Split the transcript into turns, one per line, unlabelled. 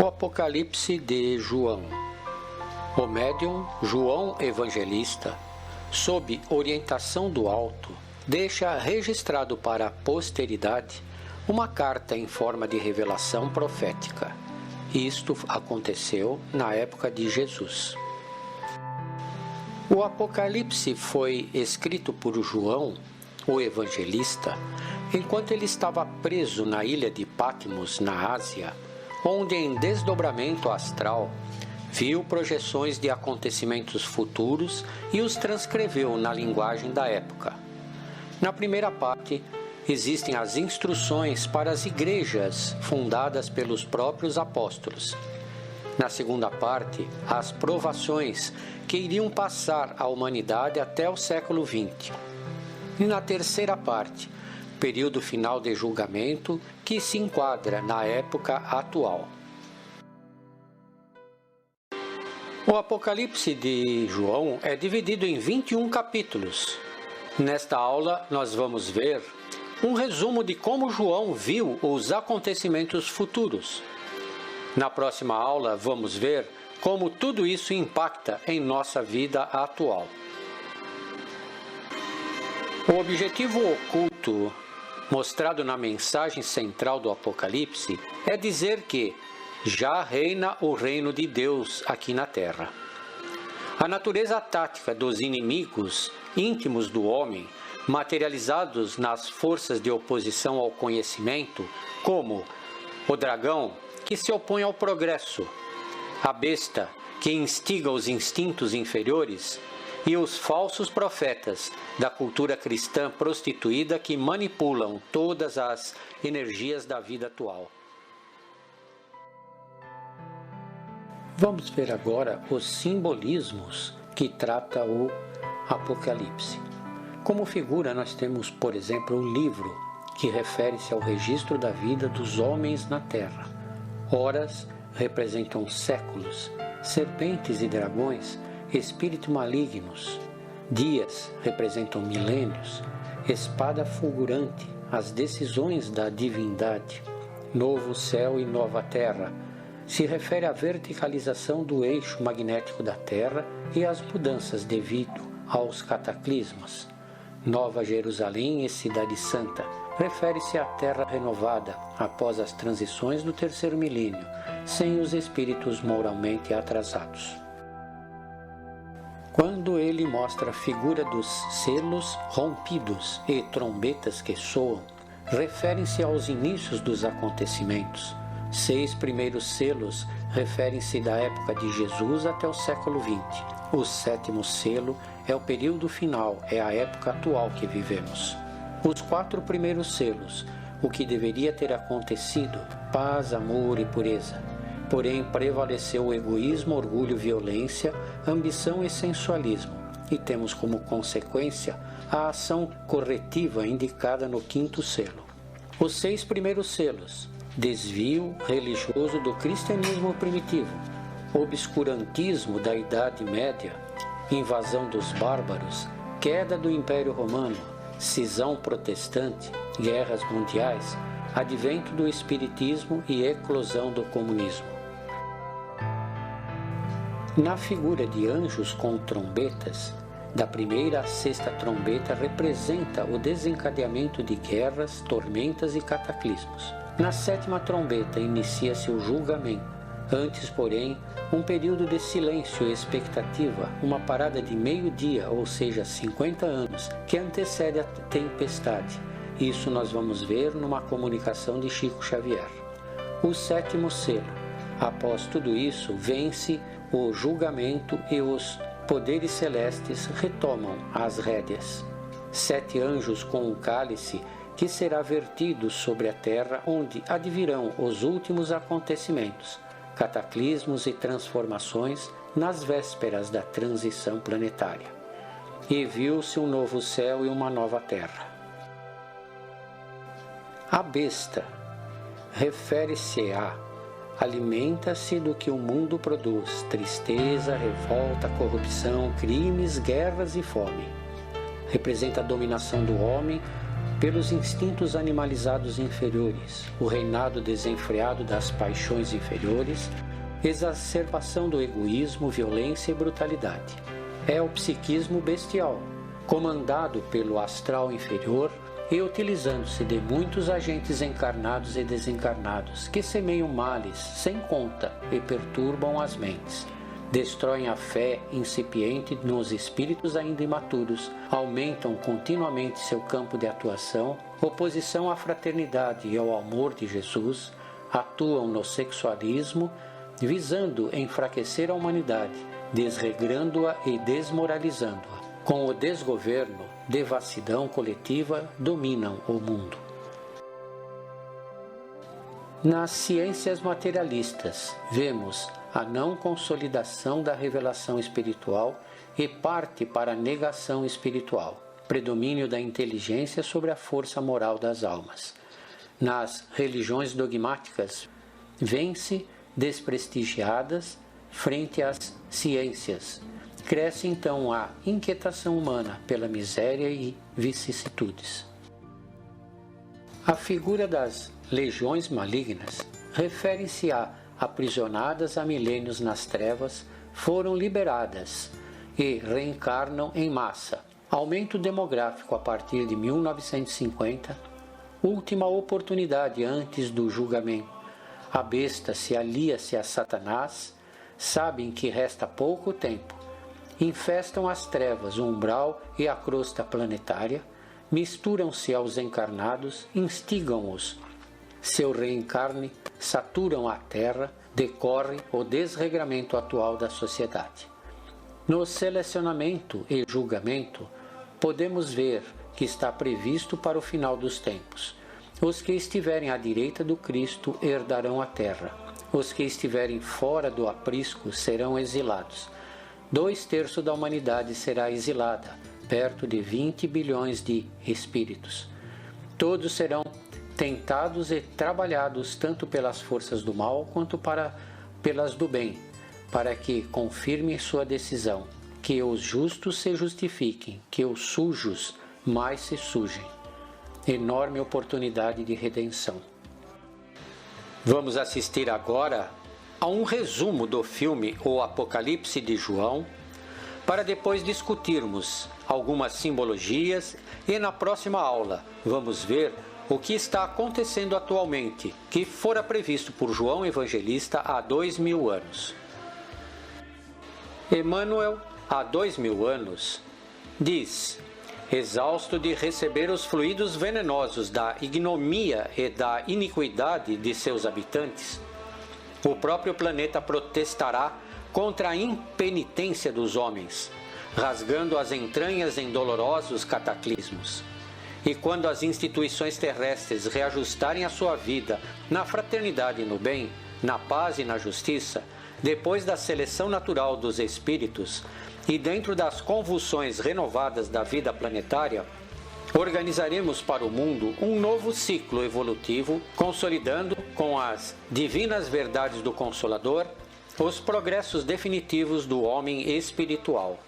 O Apocalipse de João. O médium João Evangelista, sob orientação do alto, deixa registrado para a posteridade uma carta em forma de revelação profética. Isto aconteceu na época de Jesus. O Apocalipse foi escrito por João, o Evangelista, enquanto ele estava preso na ilha de Patmos, na Ásia, onde em desdobramento astral viu projeções de acontecimentos futuros e os transcreveu na linguagem da época. Na primeira parte, existem as instruções para as igrejas fundadas pelos próprios apóstolos. Na segunda parte, as provações que iriam passar a humanidade até o século XX. E na terceira parte, período final de julgamento que se enquadra na época atual. O Apocalipse de João é dividido em 21 capítulos. Nesta aula, nós vamos ver um resumo de como João viu os acontecimentos futuros. Na próxima aula, vamos ver como tudo isso impacta em nossa vida atual. O objetivo oculto mostrado na mensagem central do Apocalipse é dizer que já reina o reino de Deus aqui na Terra. A natureza tática dos inimigos íntimos do homem, materializados nas forças de oposição ao conhecimento, como o dragão, que se opõe ao progresso, a besta, que instiga os instintos inferiores, e os falsos profetas da cultura cristã prostituída que manipulam todas as energias da vida atual. Vamos ver agora os simbolismos que trata o Apocalipse. Como figura, nós temos, por exemplo, o livro, que refere-se ao registro da vida dos homens na Terra. Horas representam séculos, serpentes e dragões, espíritos malignos. Dias representam milênios, espada fulgurante, as decisões da divindade. Novo céu e nova terra se refere à verticalização do eixo magnético da Terra e às mudanças devido aos cataclismos. Nova Jerusalém e Cidade Santa refere-se à Terra renovada após as transições do terceiro milênio, sem os espíritos moralmente atrasados. Quando ele mostra a figura dos selos rompidos e trombetas que soam, referem-se aos inícios dos acontecimentos. 6 primeiros selos referem-se da época de Jesus até o século XX. O 7º selo é o período final, é a época atual que vivemos. Os 4 primeiros selos, o que deveria ter acontecido, paz, amor e pureza. Porém, prevaleceu o egoísmo, orgulho, violência, ambição e sensualismo, e temos como consequência a ação corretiva indicada no 5º selo. Os 6 primeiros selos: desvio religioso do cristianismo primitivo, obscurantismo da Idade Média, invasão dos bárbaros, queda do Império Romano, cisão protestante, guerras mundiais, advento do espiritismo e eclosão do comunismo. Na figura de anjos com trombetas, da primeira à 6ª trombeta representa o desencadeamento de guerras, tormentas e cataclismos. Na 7ª trombeta inicia-se o julgamento. Antes, porém, um período de silêncio e expectativa, uma parada de meio-dia, ou seja, 50 anos, que antecede a tempestade. Isso nós vamos ver numa comunicação de Chico Xavier. O 7º selo. Após tudo isso, vence o julgamento e os poderes celestes retomam as rédeas. 7 anjos com um cálice que será vertido sobre a terra, onde advirão os últimos acontecimentos, cataclismos e transformações nas vésperas da transição planetária. E viu-se um novo céu e uma nova terra. A besta refere-se a alimenta-se do que o mundo produz, tristeza, revolta, corrupção, crimes, guerras e fome. Representa a dominação do homem pelos instintos animalizados inferiores, o reinado desenfreado das paixões inferiores, exacerbação do egoísmo, violência e brutalidade. É o psiquismo bestial, comandado pelo astral inferior e utilizando-se de muitos agentes encarnados e desencarnados que semeiam males sem conta e perturbam as mentes. Destroem a fé incipiente nos espíritos ainda imaturos, aumentam continuamente seu campo de atuação, oposição à fraternidade e ao amor de Jesus, atuam no sexualismo, visando enfraquecer a humanidade, desregrando-a e desmoralizando-a. Com o desgoverno, devassidão coletiva dominam o mundo. Nas ciências materialistas, vemos a não consolidação da revelação espiritual e parte para a negação espiritual, predomínio da inteligência sobre a força moral das almas. Nas religiões dogmáticas, vêm-se desprestigiadas frente às ciências. Cresce então a inquietação humana pela miséria e vicissitudes. A figura das legiões malignas refere-se a aprisionadas há milênios nas trevas, foram liberadas e reencarnam em massa. Aumento demográfico a partir de 1950, última oportunidade antes do julgamento. A besta se alia-se a Satanás, sabem que resta pouco tempo. Infestam as trevas, o umbral e a crosta planetária, misturam-se aos encarnados, instigam-os. Seu reencarne saturam a Terra, decorre o desregramento atual da sociedade. No selecionamento e julgamento, podemos ver que está previsto para o final dos tempos. Os que estiverem à direita do Cristo herdarão a terra. Os que estiverem fora do aprisco serão exilados. 2/3 da humanidade será exilada, perto de 20 bilhões de espíritos. Todos serão tentados e trabalhados tanto pelas forças do mal quanto pelas do bem, para que confirmem sua decisão, que os justos se justifiquem, que os sujos mais se sujem. Enorme oportunidade de redenção. Vamos assistir agora a um resumo do filme O Apocalipse de João, para depois discutirmos algumas simbologias e na próxima aula vamos ver o que está acontecendo atualmente, que fora previsto por João Evangelista há 2000 anos. Emmanuel, há 2000 anos, diz: exausto de receber os fluidos venenosos da ignomia e da iniquidade de seus habitantes, o próprio planeta protestará contra a impenitência dos homens, rasgando as entranhas em dolorosos cataclismos. E quando as instituições terrestres reajustarem a sua vida na fraternidade e no bem, na paz e na justiça, depois da seleção natural dos espíritos e dentro das convulsões renovadas da vida planetária, organizaremos para o mundo um novo ciclo evolutivo, consolidando com as divinas verdades do Consolador os progressos definitivos do homem espiritual.